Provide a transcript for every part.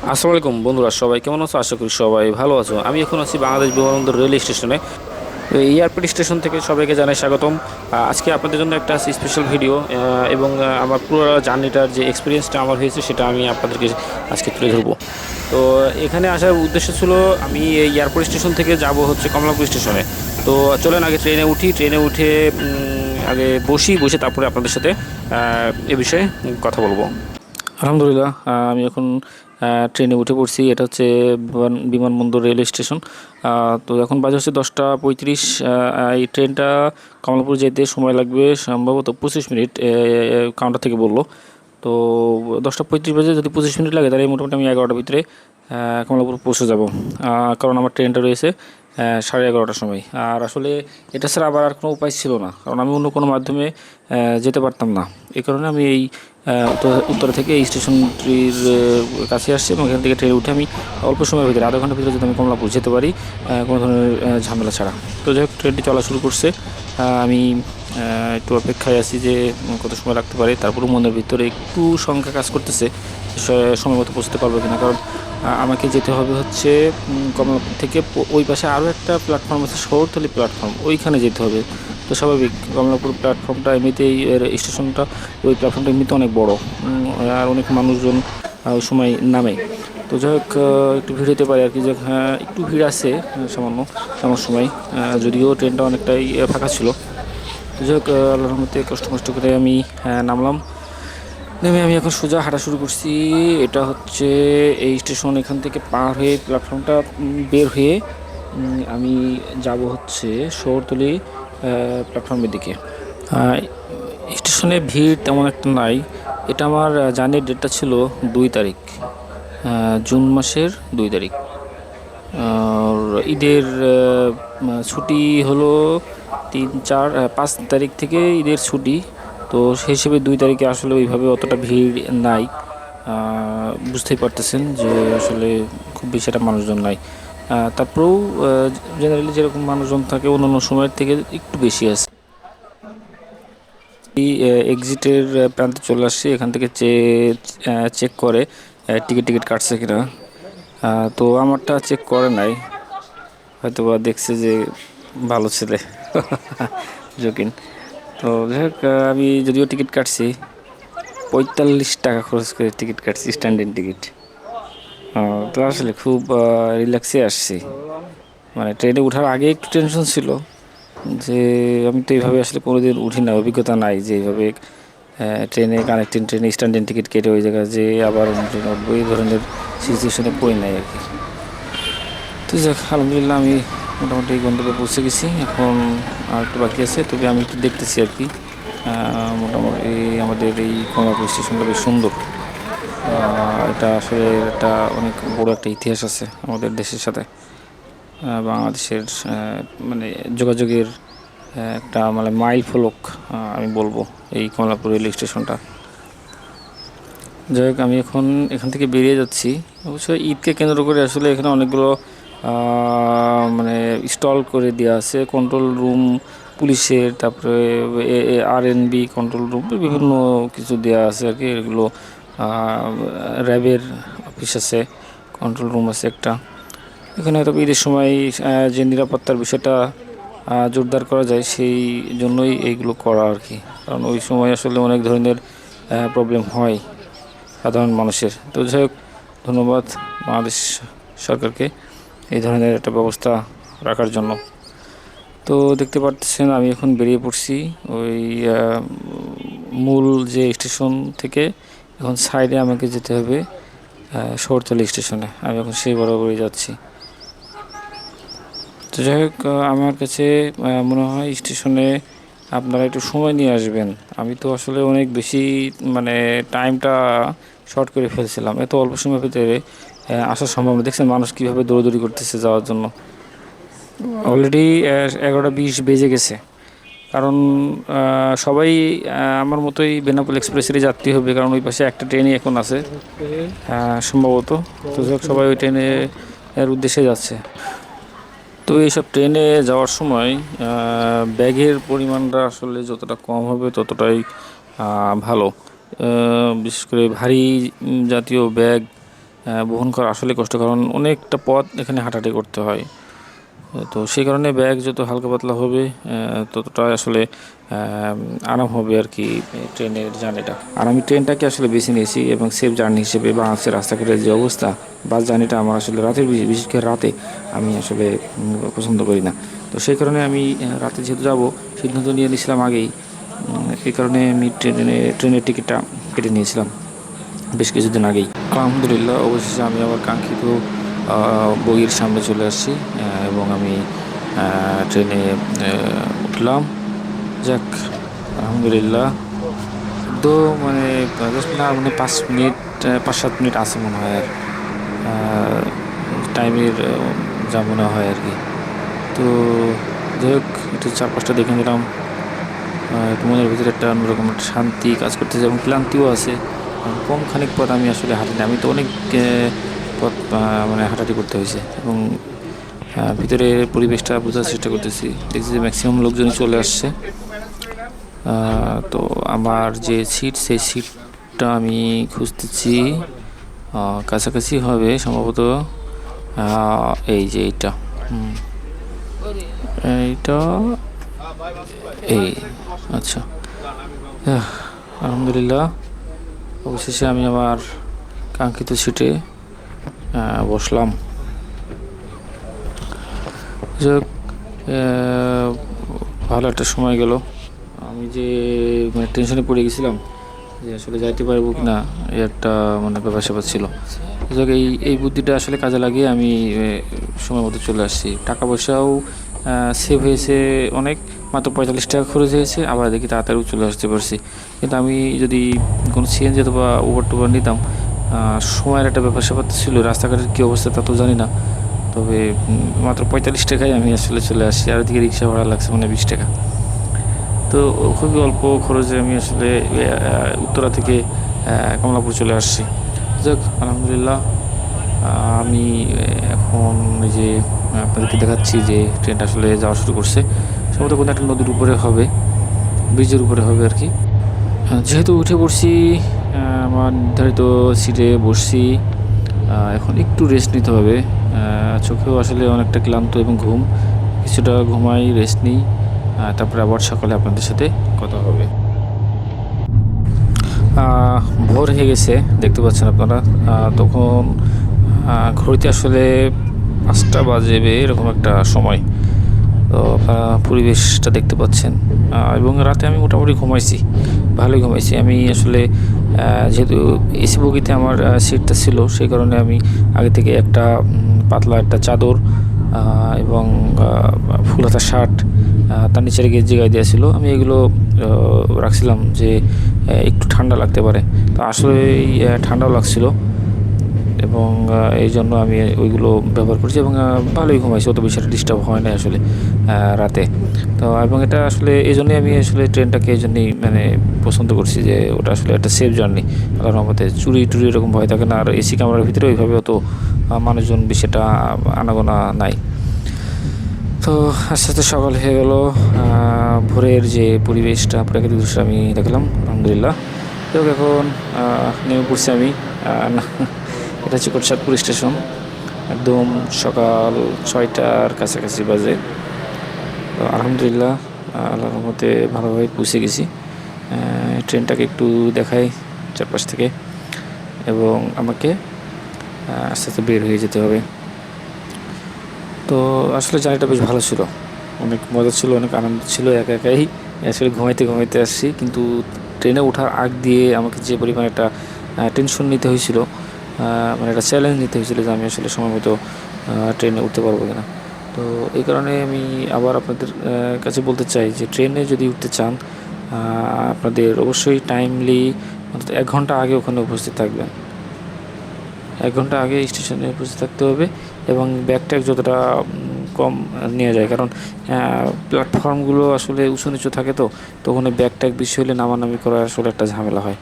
আসসালামু আলাইকুম বন্ধুরা, সবাই কেমন আছো? আশা করি সবাই ভালো আছো। আমি এখন আছি বাংলাদেশ বিমানবন্দর রেল স্টেশনে। এয়ারপোর্ট স্টেশন থেকে সবাইকে জানাই স্বাগতম। আজকে আপনাদের জন্য একটা স্পেশাল ভিডিও এবং আমার পুরো জার্নিটার যে এক্সপিরিয়েন্সটা আমার হয়েছে সেটা আমি আপনাদেরকে আজকে তুলে ধরবো। তো এখানে আসার উদ্দেশ্য ছিল আমি এই এয়ারপোর্ট স্টেশন থেকে যাব হচ্ছে কমলাপুর স্টেশনে। তো চলেন আগে ট্রেনে উঠি, ট্রেনে উঠে আগে বসে তারপরে আপনাদের সাথে এ বিষয়ে কথা বলবো। আলহামদুলিল্লাহ, আমি এখন ট্রেনে উঠে পড়ছি। এটা হচ্ছে বিমানবন্দর রেল স্টেশন। তো এখন বাজে হচ্ছে 10টা 35। এই ট্রেনটা কমলাপুর যেতে সময় লাগবে সম্ভবত 25 মিনিট, কাউন্টার থেকে বললো। তো 10টা 35 বাজে, যদি 25 মিনিট লাগে তাহলে মোটামুটি আমি 11টার ভিতরে কমলাপুর পৌঁছে যাব। কারণ আমার ট্রেনটা রয়েছে 11:30টার সময়। আর আসলে এটা ছাড়া আবার আর কোনো উপায় ছিল না, কারণ আমি অন্য কোনো মাধ্যমে যেতে পারতাম না। এই কারণে আমি এই উত্তর থেকে এই স্টেশনটির কাছে আসছি এবং এখান থেকে ট্রেনে উঠে আমি অল্প সময়ের ভিতরে, আধা ঘন্টার ভিতরে যদি আমি কমলাপুর যেতে পারি কোনো ধরনের ঝামেলা ছাড়া। তো যাই হোক, ট্রেনটি চলা শুরু করছে। আমি একটু অপেক্ষায় আছি যে কত সময় লাগতে পারে। তারপরে মনের ভিতরে একটু সংখ্যা কাজ করতেছে সময় মতো পৌঁছতে পারবো কিনা, কারণ আমাকে যেতে হবে হচ্ছে কমলাপুর থেকে ওই পাশে আরও একটা প্ল্যাটফর্ম আছে, শহরতলি প্ল্যাটফর্ম, ওইখানে যেতে হবে। তো স্বাভাবিক, কমলাপুর প্ল্যাটফর্মটা এমনিতেই স্টেশনটা, ওই প্ল্যাটফর্মটা এমনিতে অনেক বড়, আর অনেক মানুষজন ওই সময় নামে। তো যাই হোক, একটু ভিড় হতে পারে আর কি, যে হ্যাঁ একটু ভিড় আছে সামান্য আমার সময়, যদিও ট্রেনটা অনেকটাই ফাঁকা ছিল। তো যাই হোক, আল্লাহর রহমতে কষ্ট মষ্ট করে আমি নামলাম। নেমে আমি এখন সোজা হাঁটা শুরু করছি। এটা হচ্ছে এই স্টেশন, এখান থেকে পার হয়ে প্ল্যাটফর্মটা বের হয়ে আমি যাব হচ্ছে শহরতলি প্ল্যাটফর্মের দিকে। স্টেশনে ভিড় তেমন একটা নাই। এটা আমার জার্নির ডেটটা ছিল 2 তারিখ, জুন মাসের 2 তারিখ। আর ঈদের ছুটি হলো 3 4 5 তারিখ থেকে ঈদের ছুটি। তো সেই হিসেবে 2 তারিখে আসলে ওইভাবে অতটা ভিড় নাই। বুঝতেই পারতেছেন যে আসলে খুব বেশি একটা মানুষজন নাই। তারপরেও জেনারেলি যেরকম মানুষজন থাকে অন্যান্য সময়ের থেকে একটু বেশি আছে। এক্সিটের প্রান্তে চলে আসছি, এখান থেকে চেক করে টিকিট টিকিট কাটছে কিনা। তো আমারটা চেক করে নাই, হয়তো বা দেখছে যে ভালো ছেলে জোকিন। তো যাই হোক, আমি যদিও টিকিট কাটছি, 45 টাকা খরচ করে টিকিট কাটছি, স্ট্যান্ডিং টিকিট। তো আসলে খুব রিল্যাক্সে আসছি। মানে ট্রেনে ওঠার আগে একটু টেনশন ছিল যে আমি তো এইভাবে আসলে কোনোদিন উঠি না, অভিজ্ঞতা নাই যে এইভাবে ট্রেনে কানেক্টিং ট্রেনে স্ট্যান্ডিং টিকিট কেটে ওই জায়গায় যে আবার অন্য ট্রেনে উঠবো, এই ধরনের সিচুয়েশনে পড়ি নাই আর কি। তো যাক, আলহামদুলিল্লাহ আমি মোটামুটি গন্তব্যে পৌঁছে গেছি। এখন আর একটু বাকি আছে, তবে আমি একটু দেখতেছি আর কি। মোটামুটি আমাদের এই কমলাপুর স্টেশনটা বেশ সুন্দর। এটা আসলে একটা অনেক বড় একটা ইতিহাস আছে আমাদের দেশের সাথে। বাংলাদেশের মানে যোগাযোগের একটা মানে মাইল ফলক আমি বলবো এই কমলাপুর রেল স্টেশনটা। যাই হোক, আমি এখন এখান থেকে বেরিয়ে যাচ্ছি। অবশ্যই ঈদকে কেন্দ্র করে আসলে এখানে অনেকগুলো মানে স্টল করে দেওয়া আছে, কন্ট্রোল রুম পুলিশের, তারপরে RNB কন্ট্রোল রুম, বিভিন্ন কিছু দেওয়া আছে আর কি। এগুলো র্যাবের অফিস আছে, কন্ট্রোল রুম আছে একটা। এখানে হয়তো ঈদের সময় যে নিরাপত্তার বিষয়টা জোরদার করা যায়, সেই জন্যই এইগুলো করা আর কি। কারণ ওই সময় আসলে অনেক ধরনের প্রবলেম হয় সাধারণ মানুষের। তো যাই হোক, ধন্যবাদ বাংলাদেশ সরকারকে এই ধরনের একটা ব্যবস্থা রাখার জন্য। তো দেখতে পাচ্ছেন আমি এখন বেরিয়ে পড়ছি ওই মূল যে স্টেশন থেকে। এখন সাইডে আমাকে যেতে হবে শহরতলি স্টেশনে, আমি এখন সেই বরাবরই যাচ্ছি। তো যাই হোক, আমার কাছে মনে হয় স্টেশনে আপনারা একটু সময় নিয়ে আসবেন। আমি তো আসলে অনেক বেশি মানে টাইমটা শর্ট করে ফেলছিলাম, এত অল্প সময়ের ভিতরে আসা সম্ভব না। দেখছেন মানুষ কীভাবে দৌড়দৌড়ি করতেছে যাওয়ার জন্য। অলরেডি 11টা 20 বেজে গেছে, কারণ সবাই আমার মতোই বেনাপোল এক্সপ্রেসেরই যাত্রী হবে, কারণ ওই পাশে একটা ট্রেনই এখন আছে সম্ভবত। তো সবাই ওই ট্রেনে এর উদ্দেশ্যে যাচ্ছে। তো এইসব ট্রেনে যাওয়ার সময় ব্যাগের পরিমাণটা আসলে যতটা কম হবে ততটাই ভালো। বিশেষ করে ভারী জাতীয় ব্যাগ বহন করা আসলে কষ্ট, কারণ অনেকটা পথ এখানে হাঁটাহাঁটি করতে হয়। তো সেই কারণে ব্যাগ যত হালকা পাতলা হবে ততটা আসলে আরাম হবে আর কি ট্রেনের জার্নিটা। আর আমি ট্রেনটাকে আসলে বেছে নিয়েছি এবং সেফ জার্নি হিসেবে। বাংলাদেশের রাস্তাঘাটের যে অবস্থা, বাস জার্নিটা আমার আসলে রাতের বিশেষ করে রাতে আমি আসলে পছন্দ করি না। তো সেই কারণে আমি রাতে যেহেতু যাব সিদ্ধান্ত নিয়ে নিয়েছিলাম আগেই, এই কারণে আমি ট্রেনের টিকিটটা কেটে নিয়েছিলাম বেশ কিছুদিন আগেই। আলহামদুলিল্লাহ, অবশেষে আমি আমার কাঙ্ক্ষিত বগির সামনে চলে আসছি এবং আমি ট্রেনে উঠলাম। যাক, আলহামদুলিল্লাহ। তো মানে জাস্ট না, মানে 5 মিনিট 5-7 মিনিট আছে মনে হয় আর টাইমের যা মনে হয় আর কি। তো যাই হোক, একটু চারপাশটা দেখে নিলাম। একটু মনের ভিতরে একটা অন্যরকম একটা শান্তি কাজ করতেছে এবং ক্লান্তিও আছে। কম খানিক পথ আমি আসলে হাঁটিনি, আমি তো অনেক পথ মানে হাঁটাহাঁটি করতে হয়েছে এবং ভিতরে পরিবেশটা বোঝার চেষ্টা করতেছি। দেখছি যে ম্যাক্সিমাম লোকজনই চলে আসছে। তো আমার যে সিট, সেই সিটটা আমি খুঁজতেছি। কাছাকাছি হবে সম্ভবত। এই যে এইটা, এইটা, এই, আচ্ছা। আলহামদুলিল্লাহ, অবশেষে আমি আমার কাঙ্ক্ষিত সিটে বসলাম। যাক, ভালো একটা সময় গেল। আমি যে মানে টেনশনে পড়ে গেছিলাম যে আসলে যাইতে পারবো কি না, এই একটা মানে ব্যাপার স্যাপার ছিল। যাক, এই বুদ্ধিটা আসলে কাজে লাগিয়ে আমি সময় মতো চলে আসছি। টাকা পয়সাও সেভ হয়েছে অনেক, মাত্র 45 টাকা খরচ হয়েছে। আবার দেখি তাড়াতাড়িও চলে আসতে পারছি। কিন্তু আমি যদি কোনো সিএনজি অথবা উবার টুবার নিতাম, সময়ের একটা ব্যাপার স্যাপার ছিল। রাস্তাঘাটের কী অবস্থা তা তো জানি না, তবে মাত্র 45 টাকায় আমি আসলে চলে আসছি। আর দিকে রিক্সা ভাড়া লাগছে মানে 20 টাকা। তো খুবই অল্প খরচে আমি আসলে উত্তরা থেকে কমলাপুর চলে আসছি। যাক, আলহামদুলিল্লাহ। আমি এখন এই যে আপনাদেরকে দেখাচ্ছি যে ট্রেনটা আসলে যাওয়া শুরু করছে। সম্ভবত কোনো একটা নদীর উপরে হবে, ব্রিজের উপরে হবে আর কি। যেহেতু উঠে পড়ছি, আমার নির্ধারিত সিটে বসছি, এখন একটু রেস্ট নিতে হবে। চোখেও আসলে অনেকটা ক্লান্ত এবং ঘুম, কিছুটা ঘুমাই, রেস্ট নিই, তারপরে আবার সকালে আপনাদের সাথে কথা হবে। ভোর হয়ে গেছে, দেখতে পাচ্ছেন আপনারা। তখন ঘড়িতে আসলে 5টা বাজবে এরকম একটা সময়। তো আপনারা পরিবেশটা দেখতে পাচ্ছেন। এবং রাতে আমি মোটামুটি ঘুমাইছি, ভালোই ঘুমাইছি। আমি আসলে যেহেতু এসি বগিতে আমার সিটটা ছিল, সেই কারণে আমি আগে থেকে একটা পাতলা একটা চাদর এবং ফুল হাতা শার্ট, তার নিচে গেঞ্জি গায়ে দেওয়া ছিল। আমি এগুলো রাখছিলাম যে একটু ঠান্ডা লাগতে পারে। তো আসলে ঠান্ডাও লাগছিল এবং এই জন্য আমি ওইগুলো ব্যবহার করছি এবং ভালোই ঘুমাইছি, অত বেশি ডিস্টার্ব হয় না আসলে রাতে। তো এবং এটা আসলে এই জন্যই আমি আসলে ট্রেনটাকে এই জন্যই মানে পছন্দ করছি যে ওটা আসলে একটা সেফ জার্নি। আল্লাহর রহমতে চুরি টুরি এরকম ভয় থাকে না, আর এসি কামরার ভিতরে ওইভাবে অত মানুষজন বেশি একটা আনাগোনা নাই। তো আস্তে আস্তে সকাল হয়ে গেল। ভোরের যে পরিবেশটা, প্রাকৃতিক দৃশ্য আমি দেখলাম, আলহামদুলিল্লাহ। তো এখন নেমে পড়ছি আমি। না, এটা হচ্ছে কোটচাঁদপুর স্টেশন। একদম সকাল 6টার কাছাকাছি বাজে। তো আলহামদুলিল্লাহ, আল্লাহর রহমতে ভালোভাবে পৌঁছে গেছি। ট্রেনটাকে একটু দেখাই চারপাশ থেকে এবং আমাকে আস্তে আস্তে বের হয়ে যেতে হবে। তো আসলে জার্নিটা বেশ ভালো ছিল, অনেক মজা ছিল, অনেক আনন্দ ছিল। একা একাই আসলে ঘুমাইতে ঘুমাইতে আসছি, কিন্তু ট্রেনে ওঠার আগ দিয়ে আমাকে যে পরিমাণ একটা টেনশন নিতে হয়েছিল, মানে একটা চ্যালেঞ্জ নিতে হয়েছিল যে আমি আসলে সময় মতো ট্রেনে উঠতে পারবো কিনা। তো এই কারণে আমি আবার আপনাদের কাছে বলতে চাই যে ট্রেনে যদি উঠতে চান, আপনাদের অবশ্যই টাইমলি অন্তত 1 ঘন্টা আগে ওখানে উপস্থিত থাকবেন। 1 ঘন্টা আগে স্টেশনে উপস্থিত থাকতে হবে এবং ব্যাগ ট্যাগ যতটা কম নেওয়া যায়, কারণ প্ল্যাটফর্মগুলো আসলে উঁচু নিচু থাকে। তো ওখানে ব্যাগ ট্যাগ বেশি হলে নামানামি করা আসলে একটা ঝামেলা হয়।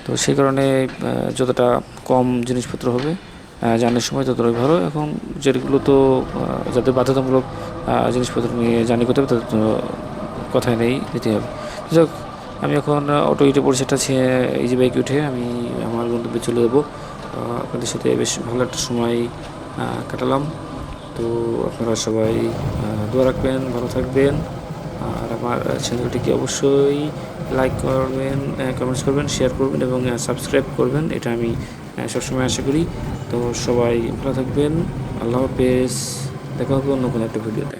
তো সেই কারণে যতটা কম জিনিসপত্র হবে জার্নির সময় ততটাই ভালো। এখন যেগুলো তো যাদের বাধ্যতামূলক জিনিসপত্র নিয়ে জার্নি করতে হবে তাদের তো কথাই নেই, দিতে হবে। যাক, আমি এখন অটো উঠে পড়ছি, একটা ইজি বাইকে উঠে আমি আমার গন্তব্যে চলে যাবো। আপনাদের সাথে বেশ ভালো একটা সময় কাটালাম। তো আপনারা সবাই দোয়া রাখবেন, ভালো থাকবেন। আর আমার চ্যানেলটিকে অবশ্যই লাইক করবেন, কমেন্টস করবেন, শেয়ার করবেন এবং সাবস্ক্রাইব করবেন, এটা আমি সবসময় আশা করি। তো সবাই ভালো থাকবেন, আল্লাহ হাফেজ, দেখা হবে অন্য কোনো একটা ভিডিওতে।